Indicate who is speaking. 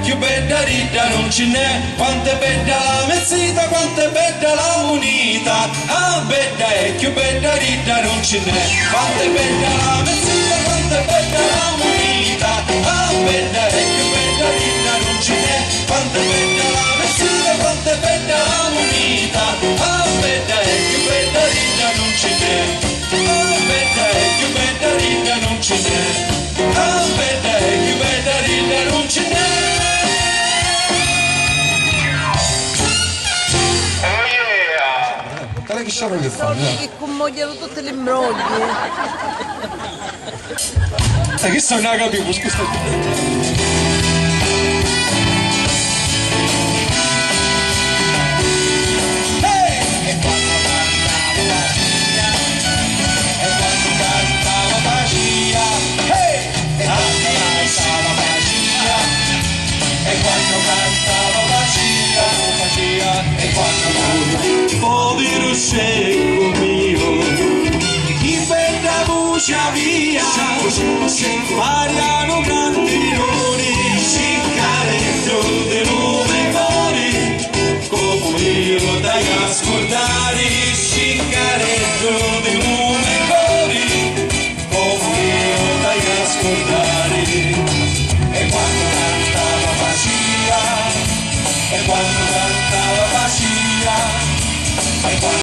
Speaker 1: più bella rida non ce n'è, quanto è bella la mezzita, quanto è bella la munita, ah bella è più bella rida non ce n'è, quanto è bella la mezzita, quanto è bella la munita, ah bella è più bella rida non ce n'è, quanto è bella la mezzita, quanto è bella la munita, ah bella è più bella rida non ce n'è, ah bella è più bella rida non ce n'è, ah bella è più bella rida non ce n'è.
Speaker 2: Guarda che sciopero che fa?
Speaker 3: Che commogliano tutte le imbroglie.
Speaker 2: Che so, non la capivo, scusa.
Speaker 1: Povero scecco mio, chi bella voce via, Mariano Grandinoni, sciccaretto de nome cuore, come io dai a scordare, sciccaretto de nome cuore, come io dai a scordare, e quando cantava Pacia, e quando cantava Pacia,